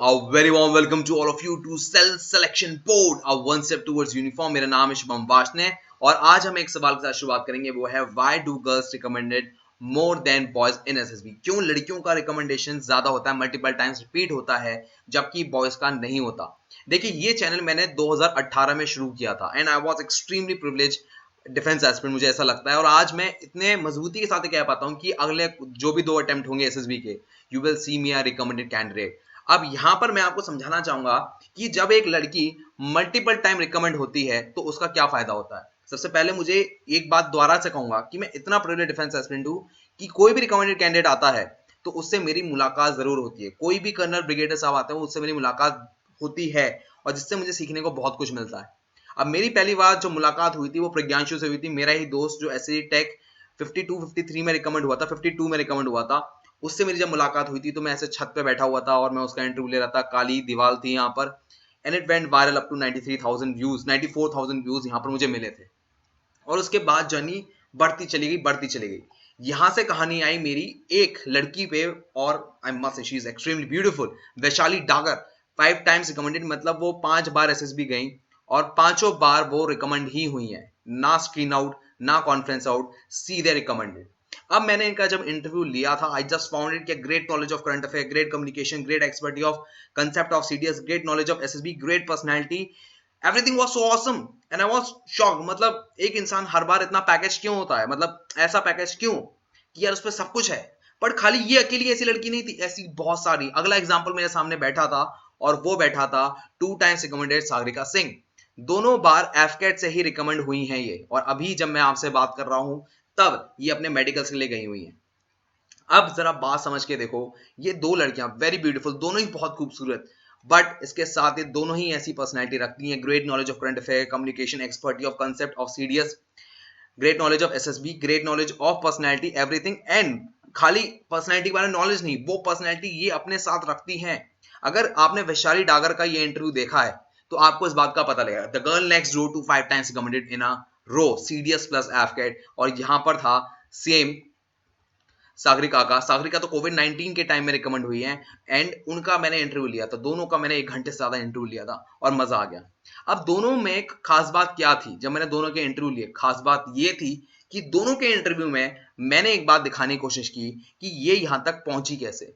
A very warm welcome to all of you to Self Selection Board, a one step towards uniform। मेरा नाम है शुभम वाशने और आज हम एक सवाल के साथ शुरुआत करेंगे, वो है why do girls recommended more than boys in SSB? क्यों लड़कियों का रिकमेंडेशन ज्यादा होता है, मल्टीपल टाइम्स रिपीट होता है, जबकि बॉयज का नहीं होता। देखिए, ये चैनल मैंने 2018 में शुरू किया था and I was extremely privilege defence aspirant, मुझे ऐसा लगता है। और आज मैं इतने मजबूती के साथ कह पाता हूँ कि अगले जो भी 2 अटेम्प्ट होंगे एसएसबी के, you will see me a recommended candidate. अब यहां पर मैं आपको समझाना चाहूंगा कि जब एक लड़की मल्टीपल टाइम रिकमेंड होती है तो उसका क्या फायदा होता है। सबसे पहले मुझे एक बात दोबारा से कहूंगा कि मैं इतना प्रिविलेज डिफेंस एस्पिरेंट हूं कि कोई भी रिकमेंडेड कैंडिडेट आता है तो उससे मेरी मुलाकात जरूर होती है। कोई भी कर्नल ब्रिगेडियर साहब आते हैं उससे मेरी मुलाकात होती है और जिससे मुझे सीखने को बहुत कुछ मिलता है। अब मेरी पहली बार जो मुलाकात हुई थी वो प्रज्ञांशु से हुई थी, मेरा ही दोस्त जो एसएससी टेक 52-53 में रिकमेंड हुआ था, 52 में रिकमेंड हुआ था। उससे मेरी जब मुलाकात हुई थी तो मैं ऐसे छत पे बैठा हुआ था और मैं उसका इंटरव्यू ले रहा था। काली दीवार थी यहाँ पर and it went viral up to 93,000 views, 94,000 views यहाँ पर मुझे मिले थे। और उसके बाद जर्नी बढ़ती चली गई, बढ़ती चली गई। यहां से कहानी आई मेरी एक लड़की पे, और I must say she is extremely beautiful, Vaishali Dagar. 5 times recommended, मतलब वो 5 बार एसएसबी गई और 5 बार वो रिकमेंड ही हुई है। ना स्क्रीन आउट, ना कॉन्फ्रेंस आउट, सीधे रिकमेंडेड। अब मैंने इनका जब इंटरव्यू लिया था, आई जस्ट फाउंड इट कि great knowledge of current affair, great communication, great expertise of concept of CDS, great knowledge of SSB, great personality, everything was so awesome and I was shocked. मतलब एक इंसान हर बार इतना package क्यों होता है, मतलब ऐसा पैकेज क्यों कि यार उसपे सब कुछ है। पर खाली ये अकेली ऐसी लड़की नहीं थी, ऐसी बहुत सारी। अगला एग्जांपल मेरे सामने बैठा था और वो बैठा था 2 टाइम्स रिकमेंडेड सागरिका सिंह। दोनों बार एफकेट से ही रिकमेंड हुई हैं ये, और अभी जब मैं आपसे बात कर रहा हूं तब ये अपने मेडिकल्स के लिए गई हुई हैं। अब जरा बात समझ के देखो, ये 2 लड़कियां वेरी ब्यूटीफुल, दोनों ही बहुत खूबसूरत, बट इसके साथ ये दोनों ही ऐसी पर्सनैलिटी रखती हैं। Great knowledge of current affair, communication, expertise of concept of CDS, great knowledge of SSB, great knowledge of personality, everything. And खाली पर्सनैलिटी के बारे में नॉलेज नहीं, वो पर्सनैलिटी ये अपने साथ रखती हैं। अगर आपने वैशाली डागर का ये इंटरव्यू देखा है तो आपको इस बात का पता लगेगा। The girl next door to 5 times recommended in a row, CDS plus एफकेट। और यहां पर था सेम सागरिका का। सागरिका तो कोविड 19 के टाइम में रिकमेंड हुई है एंड उनका मैंने इंटरव्यू लिया था। दोनों का मैंने 1 घंटे से ज्यादा इंटरव्यू लिया था और मजा आ गया। अब दोनों में एक खास बात क्या थी, जब मैंने दोनों के इंटरव्यू लिए, खास बात ये थी कि दोनों के इंटरव्यू में मैंने एक बात दिखाने की कोशिश की कि ये यहां तक पहुंची कैसे,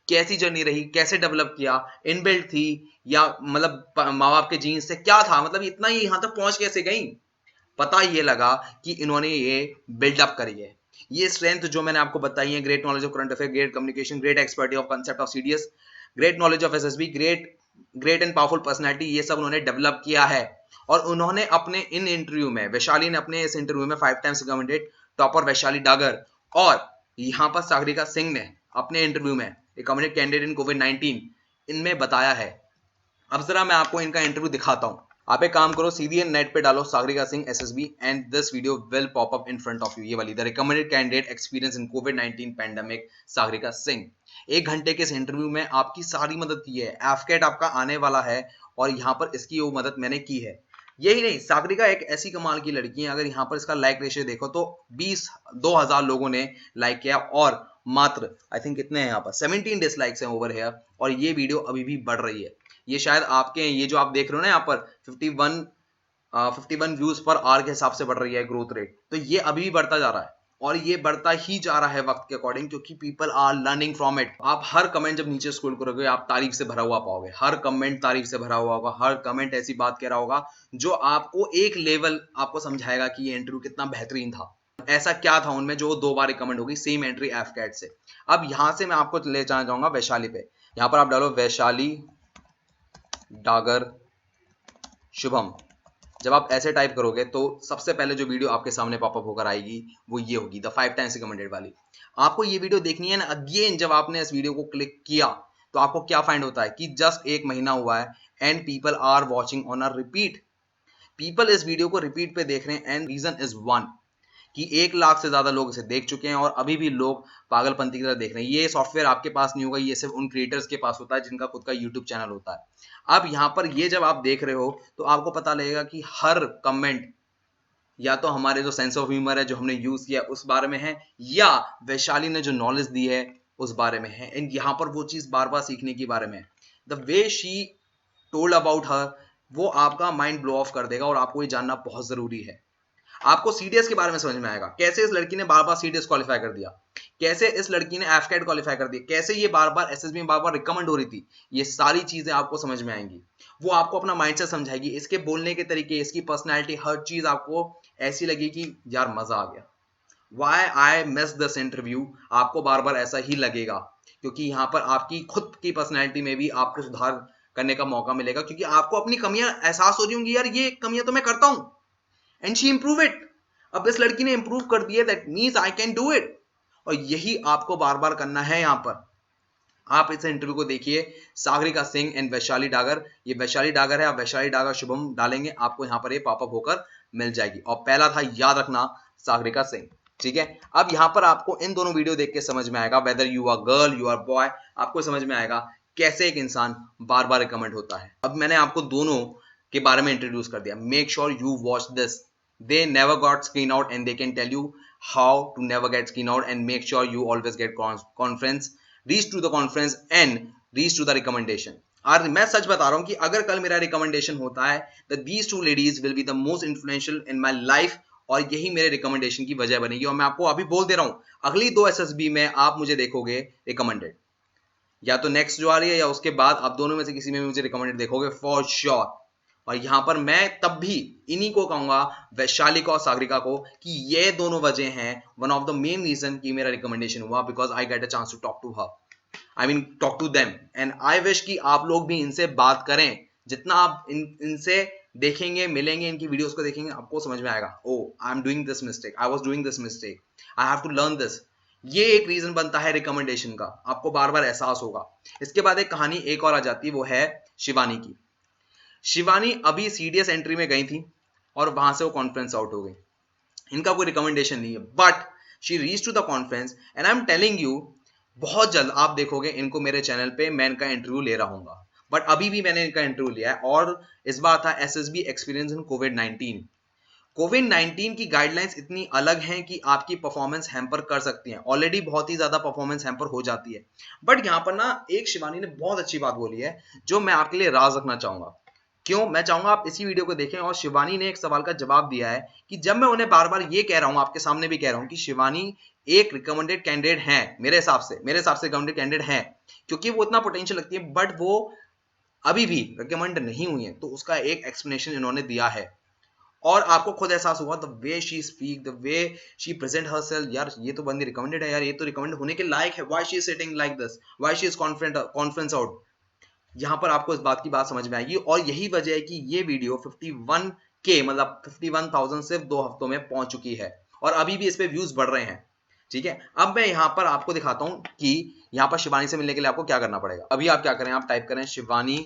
कैसी जर्नी रही, कैसे डेवलप किया, इनबिल्ट थी या मतलब माँ बाप के जीन्स से क्या था, मतलब इतना ही यहां तक पहुंच कैसे गई। पता ये लगा कि इन्होंने ये बिल्डअप करी है। ये स्ट्रेंथ जो मैंने आपको बताई है, great knowledge of current affair, great communication, great expertise of concept of CDS, great knowledge of SSB, great and powerful personality, ये सब उन्होंने डेवलप किया है। और उन्होंने अपने इन इंटरव्यू में, वैशाली ने अपने इस इंटरव्यू में 5 times recommended topper Vaishali Dagar, और यहां पर सागरिका सिंह ने अपने इंटरव्यू में रिकमेंडेड कैंडिडेट इन कोविड 19 इनमें बताया है। अब जरा मैं आपको इनका इंटरव्यू दिखाता हूं। आप एक काम करो, सीधे नेट पे डालो Sagarika Singh SSB and this video will pop up in front of you. ये वाली, the recommended candidate experience in Covid 19 pandemic, Sagarika Singh. 1 घंटे के इस इंटरव्यू में आपकी सारी मदद की है। एफकेट आपका आने वाला है और यहाँ पर इसकी वो मदद मैंने की है। यही नहीं, सागरिका एक ऐसी कमाल की लड़की है। अगर यहाँ पर इसका लाइक रेशियो देखो तो 20,000 लोगों ने लाइक किया और मात्र आई थिंक कितने हैं यहाँ पर 17 डिसलाइक्स हैं ओवर हेयर। और ये वीडियो अभी भी बढ़ रही है। ये शायद आपके, ये जो आप देख रहे हो ना यहाँ पर 51 व्यूज पर आवर के हिसाब से बढ़ रही है ग्रोथ रेट, तो ये अभी भी बढ़ता जा रहा है और ये बढ़ता ही जा रहा है वक्त के अकॉर्डिंग, क्योंकि people are learning from it. आप हर कमेंट जब नीचे स्क्रॉल करोगे आप तारीफ से भरा हुआ पाओगे, हर कमेंट तारीफ से भरा हुआ होगा, हर कमेंट ऐसी बात कह रहा होगा जो आपको एक लेवल आपको समझाएगा कि ये इंटरव्यू कितना बेहतरीन था। ऐसा क्या था उनमें जो 2 बार रिकमेंड होगी, सेम एंट्री एफकैट से। अब यहां से मैं आपको ले जाना चाहूंगा वैशाली पे। यहां पर आप डालो वैशाली डागर शुभम। जब आप ऐसे टाइप करोगे तो सबसे पहले जो वीडियो आपके सामने पॉपअप होकर आएगी वो ये होगी, द 5 टाइम्स रिकमेंडेड वाली। आपको ये वीडियो देखनी है ना। अगेन जब आपने इस वीडियो को क्लिक किया तो आपको क्या फाइंड होता है कि जस्ट 1 महीना हुआ है and people are watching on a repeat. People इस वीडियो को रिपीट पे देख रहे हैं एंड रीजन इज वन कि 1 लाख से ज्यादा लोग इसे देख चुके हैं और अभी भी लोग पागलपंती की तरह देख रहे हैं। ये सॉफ्टवेयर आपके पास नहीं होगा, ये सिर्फ उन क्रिएटर्स के पास होता है जिनका खुद का यूट्यूब चैनल होता है। अब यहाँ पर ये जब आप देख रहे हो तो आपको पता लगेगा कि हर कमेंट या तो हमारे जो सेंस ऑफ ह्यूमर है जो हमने यूज किया उस बारे में है, या वैशाली ने जो नॉलेज दी है उस बारे में है। एंड यहाँ पर वो चीज बार बार सीखने के बारे में है। The way she told about her, वो आपका माइंड ब्लो ऑफ कर देगा और आपको ये जानना बहुत जरूरी है। आपको सीडीएस के बारे में समझ में आएगा, कैसे इस लड़की ने बार बार सीडीएस क्वालिफाई कर दिया, कैसे इस लड़की ने एफकेट क्वालिफाई कर दिया, कैसे ये बार बार एसएसबी में बार बार रिकमेंड हो रही थी। ये सारी चीजें आपको समझ में आएंगी। वो आपको अपना माइंडसेट समझाएगी, इसके बोलने के तरीके, इसकी पर्सनैलिटी, हर चीज आपको ऐसी लगेगी यार मजा आ गया। Why I miss this interview, आपको बार बार ऐसा ही लगेगा, क्योंकि यहाँ पर आपकी खुद की पर्सनैलिटी में भी आपको सुधार करने का मौका मिलेगा, क्योंकि आपको अपनी कमियां एहसास हो रही होंगी, यार ये कमियां तो मैं करता हूं, एंड शी इंप्रूव इट। अब इस लड़की ने इंप्रूव कर दिया, that means I can do it. और यही आपको बार बार करना है। यहाँ पर आप इस इंटरव्यू को देखिए, सागरिका सिंह एंड वैशाली डागर, ये वैशाली डागर है, आप वैशाली डागर शुभम डालेंगे आपको यहाँ पर ये पॉपअप होकर मिल जाएगी। और पहला था, याद रखना, सागरिका सिंह। ठीक है, अब यहाँ पर आपको इन दोनों वीडियो देख के समझ में आएगा, whether you are girl you are boy, आपको समझ में आएगा कैसे एक इंसान बार बार रिकमेंड होता है। अब मैंने आपको दोनों के बारे में इंट्रोड्यूस कर दिया, make sure you watch this. They never got screen out and they can tell you how to never get screen out, and make sure you always get conference, reach to the conference and reach to the recommendation। और मैं सच बता रहा हूं कि अगर कल मेरा recommendation होता है, that these two ladies will be the most influential in my life, और यही मेरे रिकमेंडेशन की वजह बनेगी। और मैं आपको अभी बोल दे रहा हूं, अगली 2 एसएसबी में आप मुझे देखोगे रिकमेंडेड, या तो नेक्स्ट जो आ रही है या उसके बाद, आप दोनों में से किसी में मुझे रिकमेंडेड देखोगे फॉर श्योर। और यहां पर मैं तब भी इन्हीं को कहूंगा, वैशाली को और सागरिका को, कि ये दोनों वजह हैं, one of the main reason कि मेरा रिकमेंडेशन हुआ, because I get a chance to talk to her, I mean talk to them, and I wish कि आप लोग भी इनसे बात करें। जितना आप इनसे देखेंगे, मिलेंगे, इनकी वीडियोस को देखेंगे, आपको समझ में आएगा, oh I am doing this mistake, I was doing this mistake, I have to learn this. ये एक रीजन बनता है रिकमेंडेशन का, आपको बार बार एहसास होगा। इसके बाद एक कहानी एक और आ जाती है, वो है शिवानी की। शिवानी अभी सीडीएस एंट्री में गई थी और वहां से वो कॉन्फ्रेंस आउट हो गई। इनका कोई रिकमेंडेशन नहीं है, but she reach to the conference, and I am telling you, बहुत जल्द आप देखोगे इनको मेरे चैनल पे, मैं इनका इंटरव्यू ले रहा हूँ। बट अभी भी मैंने इनका इंटरव्यू लिया है, और इस बार था एसएसबी एक्सपीरियंस इन कोविड-19। कोविड-19 की गाइडलाइंस इतनी अलग हैं कि आपकी परफॉर्मेंस हैम्पर कर सकती हैं, ऑलरेडी बहुत ही ज्यादा परफॉर्मेंस हैम्पर हो जाती है। बट यहाँ पर ना एक शिवानी ने बहुत अच्छी बात बोली है, जो मैं आपके लिए राज रखना चाहूंगा। क्यों? मैं चाहूंगा आप इसी वीडियो को देखें। और शिवानी ने एक सवाल का जवाब दिया है कि जब मैं उन्हें बार बार ये कह रहा हूं, आपके सामने भी कह रहा हूं, कि शिवानी एक रिकमेंडेड कैंडिडेट है, मेरे हिसाब से रिकमेंडेड कैंडिडेट है, क्योंकि वो इतना पोटेंशियल लगती है, बट वो अभी भी रिकमेंड नहीं हुई है। तो उसका एक एक्सप्लेनेशन इन्होंने दिया है, और आपको खुद एहसास हुआ, the way she speak, the way she present herself, यार ये तो बंदी रिकमेंडेड है, यार ये तो रिकमेंड होने के लायक है। Why she is sitting like this, why she is conference out. यहां पर आपको इस बात की बात समझ में आएगी, और यही वजह है कि ये वीडियो 51K, मतलब 51,000 सिर्फ 2 हफ्तों में पहुंच चुकी है, और अभी भी इस पे व्यूज बढ़ रहे हैं। ठीक है, अब मैं यहां पर आपको दिखाता हूं कि यहां पर शिवानी से मिलने के लिए आपको क्या करना पड़ेगा। अभी आप क्या करें, आप टाइप करें शिवानी,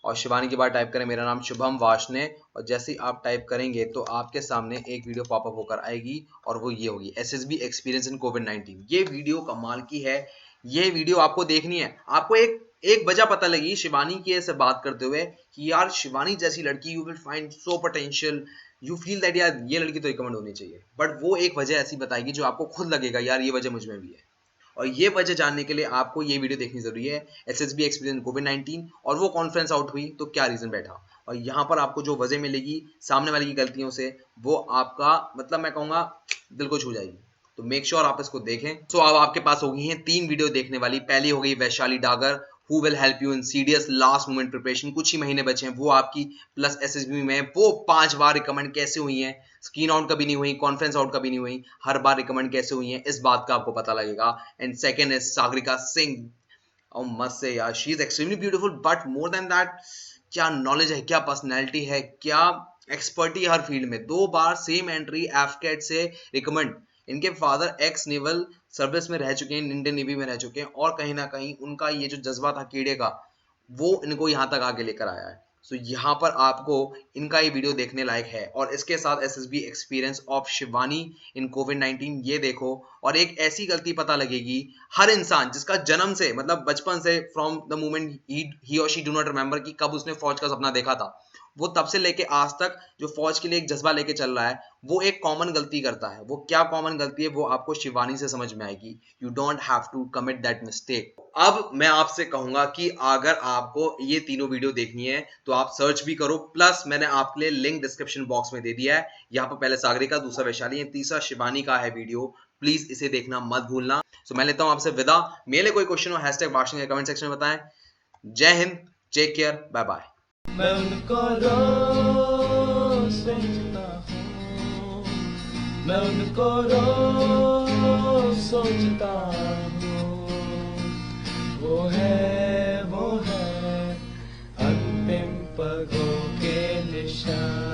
और शिवानी के बाद टाइप करें मेरा नाम शुभम वाशने, और जैसे ही आप टाइप करेंगे तो आपके सामने एक वीडियो पॉपअप होकर आएगी, और वो ये होगी, एसएसबी एक्सपीरियंस इन कोविड-19। ये वीडियो कमाल की है, ये वीडियो आपको देखनी है। आपको एक वजह पता लगी शिवानी के से बात करते हुए, कि यार शिवानी जैसी लड़की, you will find so potential, you feel that यार ये लड़की तो रिकमेंड होनी चाहिए। बट वो एक वजह ऐसी बताएगी जो आपको खुद लगेगा, यार ये वजह मुझ में भी है। और ये वजह जानने के लिए आपको ये वीडियो देखनी जरूरी है, एसएसबी एक्सपीरियंस कोविड-19, और वो कॉन्फ्रेंस आउट हुई तो क्या रीजन बैठा। और यहाँ पर आपको जो वजह मिलेगी सामने वाले की गलतियों से, वो आपका मतलब मैं कहूंगा दिल को छू जाएगी। तो मेक श्योर आप इसको देखें। सो अब आपके पास हो गई हैं 3 वीडियो देखने वाली। पहली हो गई Vaishali Dagar, who will help you in CDS last moment preparation, कुछ ही महीने बचे हैं वो आपकी, प्लस एसएसबी में वो 5 बार रिकमेंड कैसे हुई हैं, स्क्रीन आउट कभी नहीं हुई, कॉन्फ्रेंस आउट कभी नहीं हुई, हर बार रिकमेंड कैसे हुई हैं, इस बात का आपको पता लगेगा। And second is Sagarika Singh, और मस्त से यार, she is extremely beautiful, but more than that, क्या नॉलेज है, क्या पर्सनैलिटी है, क्या एक्सपर्टी हर फील्ड में। 2 बार सेम एंट्री एफकेट से रिकमेंड। इनके फादर एक्स नेवल सर्विस में रह चुके हैं, इंडियन नेवी में रह चुके हैं, और कहीं ना कहीं उनका ये जो जज्बा था कीड़े का, वो इनको यहाँ तक आगे लेकर आया है। सो यहाँ पर आपको इनका ये वीडियो देखने लायक है। और इसके साथ एसएसबी एक्सपीरियंस ऑफ शिवानी इन कोविड-19 ये देखो, और एक ऐसी गलती पता लगेगी, हर इंसान जिसका जन्म से, मतलब बचपन से, फ्रॉम द मोमेंट ही और शी डू नॉट रिमेंबर कि कब उसने फौज का सपना देखा था, वो तब से लेके आज तक जो फौज के लिए एक जज्बा लेके चल रहा है, वो एक कॉमन गलती करता है। वो क्या कॉमन गलती है वो आपको शिवानी से समझ में आएगी। You don't have to commit that mistake. अब मैं आपसे कहूंगा कि अगर आपको ये तीनों वीडियो देखनी है तो आप सर्च भी करो, प्लस मैंने आपके लिए लिंक डिस्क्रिप्शन बॉक्स में दे दिया है। यहाँ पर पहले सागरिका, दूसरा वैशाली है, तीसरा शिवानी का है वीडियो। प्लीज इसे देखना मत भूलना। सो मैं लेता हूं आपसे विदा। मेरे कोई क्वेश्चन हो #भाषण कमेंट सेक्शन में बताएं। जय हिंद, टेक केयर, बाय बाय। मैं उनको रोज सोचता हूँ, मैं उनको रोज सोचता हूँ। वो है अंतिम पगों के निशान।